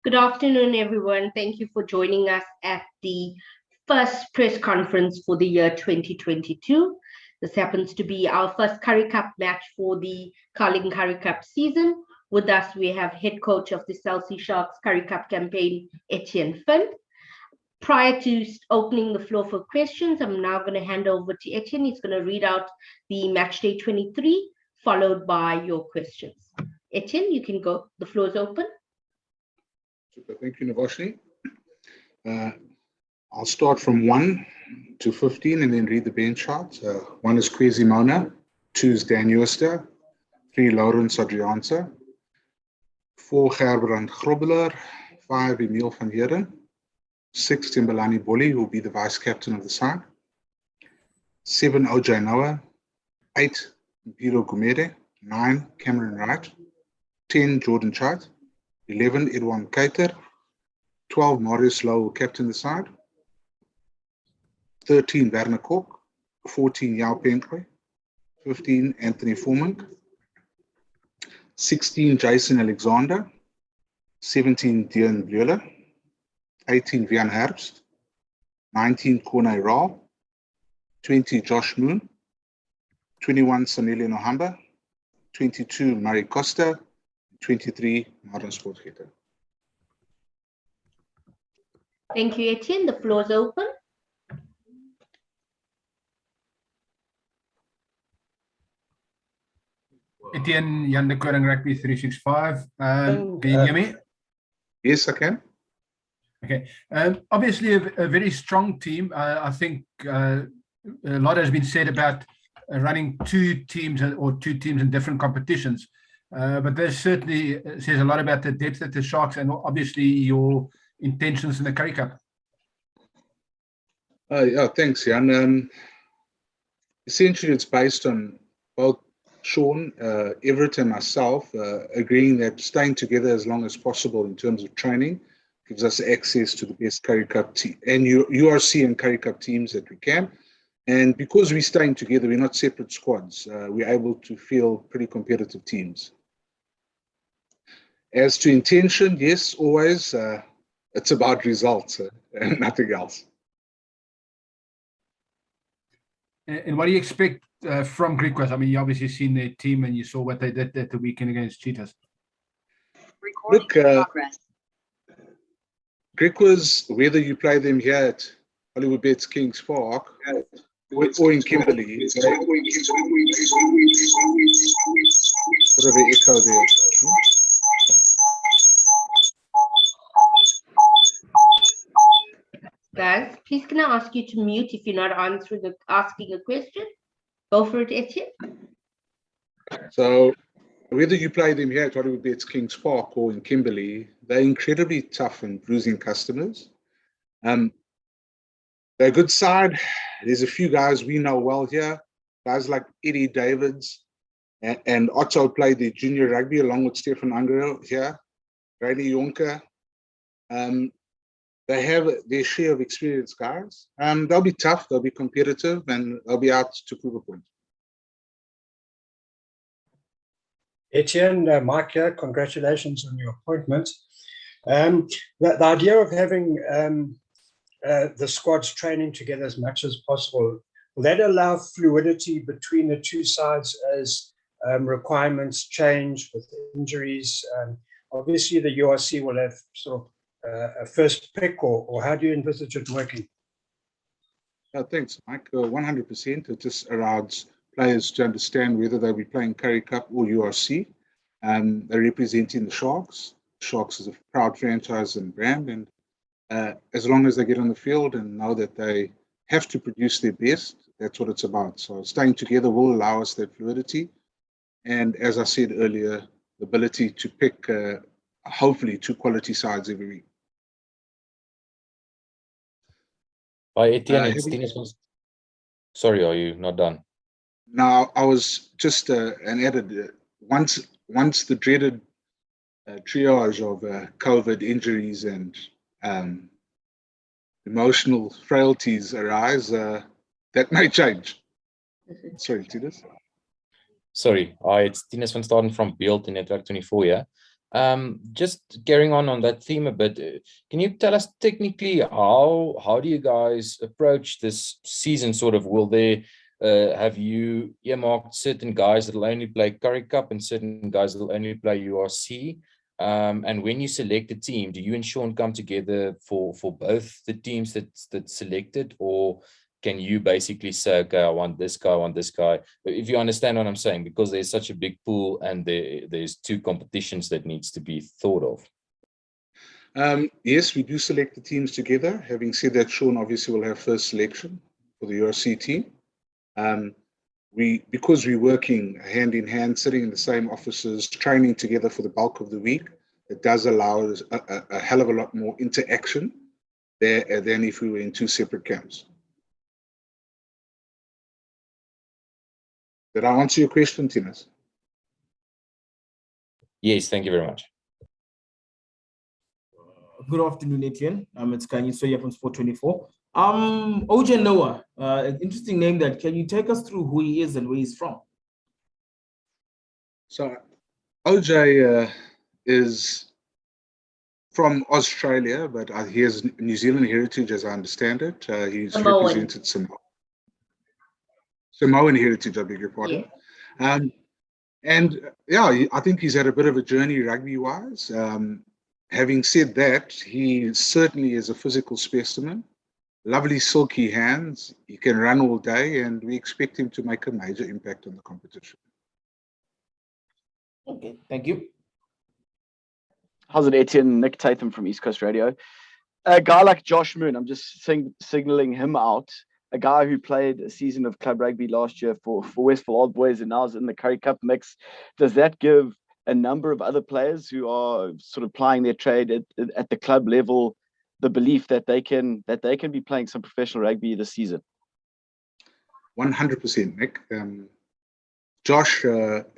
Good afternoon, everyone. Thank you for joining us at the first press conference for the year 2022. This happens to be our first Currie Cup match for the Carling Currie Cup season. With us, we have head coach of the Chelsea Sharks Currie Cup campaign, Etienne Finn. Prior to opening the floor for questions, I'm now going to hand over to Etienne. He's going to read out the match day 23, followed by your questions. Etienne, you can go. The floor is open. Super. Thank you, Navashni. I'll start from 1 to 15 and then read the bench chart. 1 is Kwesi Mona, 2 is Dan Jooster, 3 Laurens Adriaanse, 4 Gerbrand Grobbeler, 5 Emil van Heeren, 6 Timbelani Bolli, who will be the vice captain of the side, 7 OJ Noah, 8 Mpilo Gumede, 9 Cameron Wright, 10 Jordan Chart, 11 Edwin Keiter, 12 Marius Louw, captain the side, 13 Werner Kok, 14 Yao Penkoy, 15 Anthony Formink, 16 Jason Alexander, 17 Dean Bleuler, 18 Vian Herbst, 19 Cornay Raal, 20 Josh Moon, 21 Sanele Nohamba, 22 Murray Costa, 23 Martin Sportgetter. Thank you, Etienne. The floor is open. Etienne, Jan de Koning, Rugby 365. Can you hear me? Yes, I can. Okay. Obviously, a very strong team. I think a lot has been said about running two teams in different competitions. But this certainly says a lot about the depth at the Sharks and obviously your intentions in the Currie Cup. Yeah, thanks, Jan. Essentially, it's based on both Sean, Everett, and myself agreeing that staying together as long as possible in terms of training gives us access to the best Currie Cup team and URC and Currie Cup teams that we can. And because we're staying together, we're not separate squads. We're able to field pretty competitive teams. As to intention, yes, always. It's about results and nothing else. And what do you expect from Griquas? I mean, you obviously seen their team and you saw what they did at the weekend against Cheetahs. Look, Griquas, whether you play them here at Hollywood Bets Kings Park or in Kimberley, bit of an echo there. Guys, please can I ask you to mute if you're not asking a question? Go for it, Etienne. So whether you play them here at Hollywood Bets Kings Park or in Kimberley, they're incredibly tough and bruising customers. They're a good side. There's a few guys we know well here, guys like Eddie Davids and Otto played their junior rugby along with Stefan Angero here, Brady Jonker. They have their share of experienced guys. They'll be tough, they'll be competitive, and they'll be out to prove a point. Etienne, Mike here, congratulations on your appointment. The idea of having the squads training together as much as possible, will that allow fluidity between the two sides as requirements change with injuries? Obviously, the URC will have sort of a first pick, or how do you envisage it working? Thanks, Mike. 100%. It just allows players to understand whether they'll be playing Currie Cup or URC. They're representing the Sharks. Sharks is a proud franchise and brand, and as long as they get on the field and know that they have to produce their best, that's what it's about. So staying together will allow us that fluidity. And as I said earlier, the ability to pick hopefully 2 quality sides every week. Hi, Etienne. Sorry, are you not done? Now, I was just an added, once the dreaded triage of COVID injuries and emotional frailties arise, that may change. Sorry, Tinus. Sorry, it's Tinus van Staden from Beeld in Netwerk 24 here. Just carrying on that theme a bit, can you tell us technically how do you guys approach this season? Sort of, will they have you earmarked certain guys that will only play Currie Cup and certain guys that will only play URC? And when you select a team, do you and Sean come together for both the teams that's selected, or can you basically say, okay, I want this guy, I want this guy? If you understand what I'm saying, because there's such a big pool and there's two competitions that needs to be thought of. Yes, we do select the teams together. Having said that, Sean obviously will have first selection for the URC team. Because we're working hand in hand, sitting in the same offices, training together for the bulk of the week, it does allow us a hell of a lot more interaction there than if we were in two separate camps. Did I answer your question, Tinas? Yes, thank you very much. Good afternoon, Etienne. It's Kanye Soya from Sport 24. OJ Noah, an interesting name. That can you take us through who he is and where he's from? So OJ is from Australia, but he has New Zealand heritage, as I understand it. He's represented Samoan heritage, I beg your pardon. Yeah. And yeah, I think he's had a bit of a journey rugby-wise. Having said that, he certainly is a physical specimen. Lovely silky hands. He can run all day, and we expect him to make a major impact on the competition. Okay, thank you. How's it, Etienne? Nick Tatham from East Coast Radio. A guy like Josh Moon, I'm just signaling him out. A guy who played a season of club rugby last year for Westfall Old Boys and now is in the Currie Cup mix. Does that give a number of other players who are sort of plying their trade at the club level the belief that they can be playing some professional rugby this season? 100%, Nick. Josh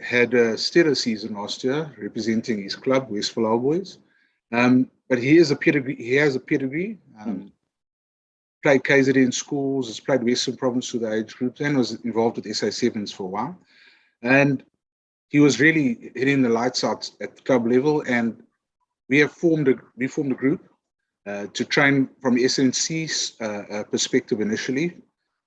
had a stellar season last year representing his club, Westfall Old Boys. But he has a pedigree. Played KZN schools, has played Western Province through the age groups, and was involved with SA Sevens for a while. And he was really hitting the lights out at the club level. And we formed a group to train from SNC's perspective initially,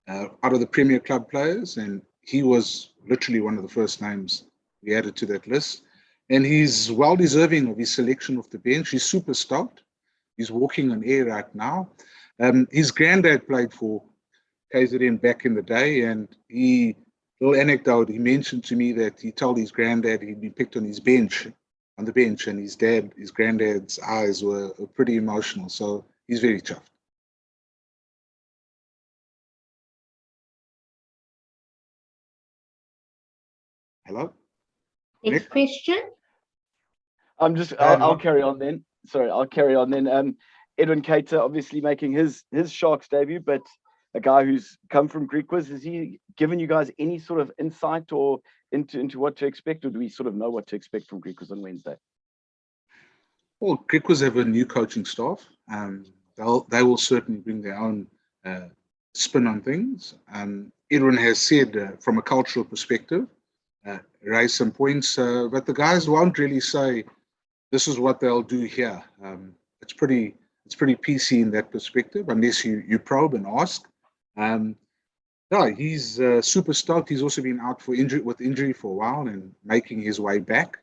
out of the Premier Club players. And he was literally one of the first names we added to that list. And he's well deserving of his selection off the bench. He's super stoked. He's walking on air right now. His granddad played for KZN back in the day, and little anecdote, he mentioned to me that he told his granddad he'd been picked on the bench, and his granddad's eyes were pretty emotional. So he's very chuffed. Hello? Next question. I'll carry on then. Sorry, I'll carry on then. Edwin Cater obviously making his Sharks debut, but a guy who's come from Griquas. Has he given you guys any sort of insight or into what to expect, or do we sort of know what to expect from Griquas on Wednesday? Well, Griquas have a new coaching staff. They will certainly bring their own spin on things. Edwin has said, from a cultural perspective, raise some points, but the guys won't really say this is what they'll do here. It's pretty PC in that perspective, unless you probe and ask. Yeah, he's super stoked. He's also been out with injury for a while and making his way back.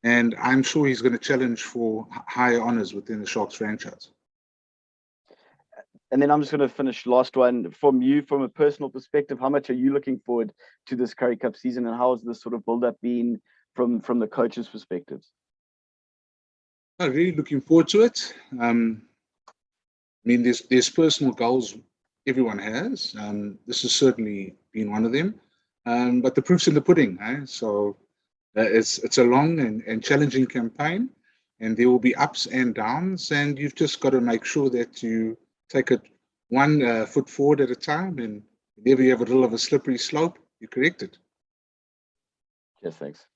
And I'm sure he's going to challenge for higher honors within the Sharks franchise. And then I'm just going to finish last one from you, from a personal perspective. How much are you looking forward to this Currie Cup season, and how has this sort of build-up been from the coach's perspectives? I'm really looking forward to it. I mean, there's personal goals everyone has. This has certainly been one of them. But the proof's in the pudding. So it's a long and challenging campaign, and there will be ups and downs, and you've just got to make sure that you take it one foot forward at a time, and whenever you have a little of a slippery slope, you correct it. Yes, thanks.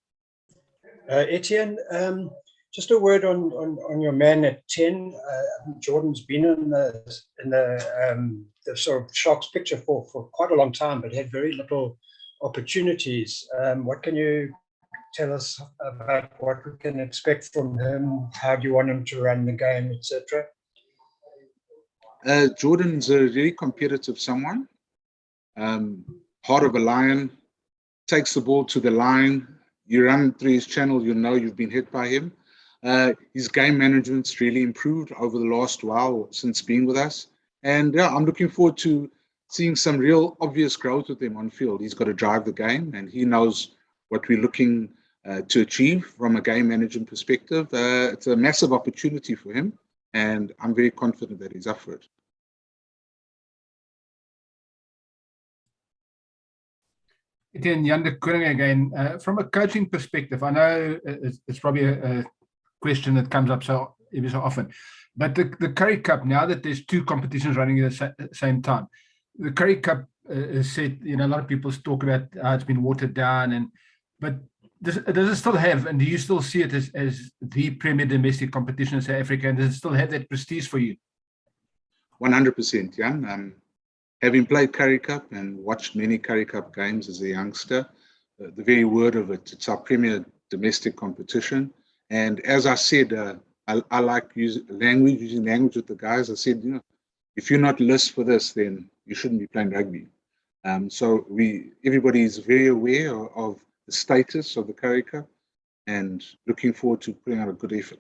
Etienne, just a word on your man at 10. Jordan's been in the sort of Sharks picture for quite a long time, but had very little opportunities. What can you tell us about what we can expect from him? How do you want him to run the game, etc.? Jordan's a really competitive someone. Heart of a lion, takes the ball to the line. You run through his channel, you know you've been hit by him. His game management's really improved over the last while since being with us. And yeah, I'm looking forward to seeing some real obvious growth with him on field. He's got to drive the game, and he knows what we're looking to achieve from a game management perspective. It's a massive opportunity for him, and I'm very confident that he's up for it. Etienne, Jan de Koning again. From a coaching perspective, I know it's probably a question that comes up so every so often, but the Currie Cup, now that there's two competitions running at the same time, the Currie Cup is said, you know, a lot of people talk about how it's been watered down, but does it still have, and do you still see it as the premier domestic competition in South Africa, and does it still have that prestige for you? 100%, Jan. Having played Currie Cup and watched many Currie Cup games as a youngster, the very word of it, it's our premier domestic competition. And as I said, I like using language with the guys. I said, you know, if you're not list for this, then you shouldn't be playing rugby. So everybody is very aware of the status of the Currie Cup and looking forward to putting out a good effort.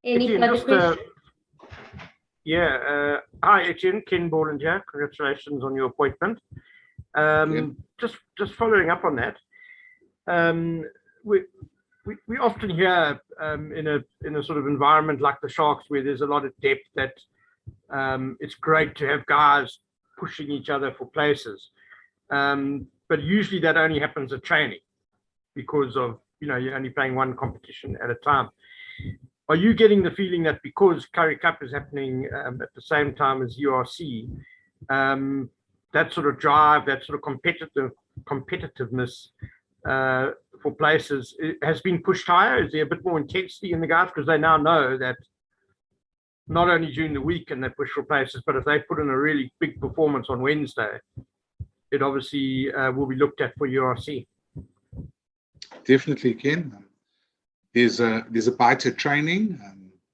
Any Etienne, further questions? Hi, Etienne, Ken Borland here. Congratulations on your appointment. Just following up on that, we often hear in a sort of environment like the Sharks, where there's a lot of depth, that it's great to have guys pushing each other for places, but usually that only happens at training because of, you know, you're only playing one competition at a time. Are you getting the feeling that because Currie Cup is happening at the same time as URC, that sort of drive, that sort of competitiveness for places has been pushed higher? Is there a bit more intensity in the guys because they now know that not only during the week can they push for places, but if they put in a really big performance on Wednesday, it obviously will be looked at for URC? Definitely, Ken. There's a bite to training.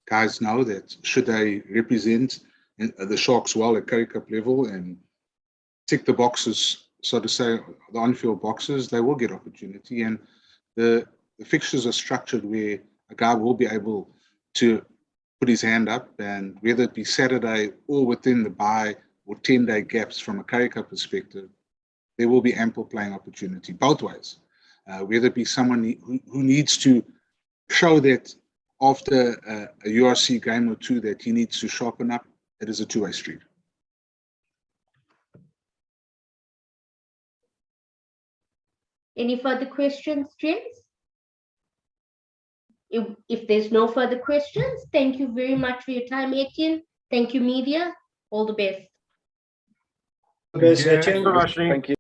Guys know that should they represent the Sharks well at Currie Cup level and tick the boxes, so to say, the on-field boxes, they will get opportunity. And the fixtures are structured where a guy will be able to put his hand up, and whether it be Saturday or within the bye or 10-day gaps from a Currie Cup perspective, there will be ample playing opportunity both ways. Whether it be someone who needs to show that after a URC game or two that he needs to sharpen up, it is a two-way street. Any further questions, James? If there's no further questions, thank you very much for your time, Etienne. Thank you, media. All the best. Best, Etienne. Thanks so much, Lee. Thank you.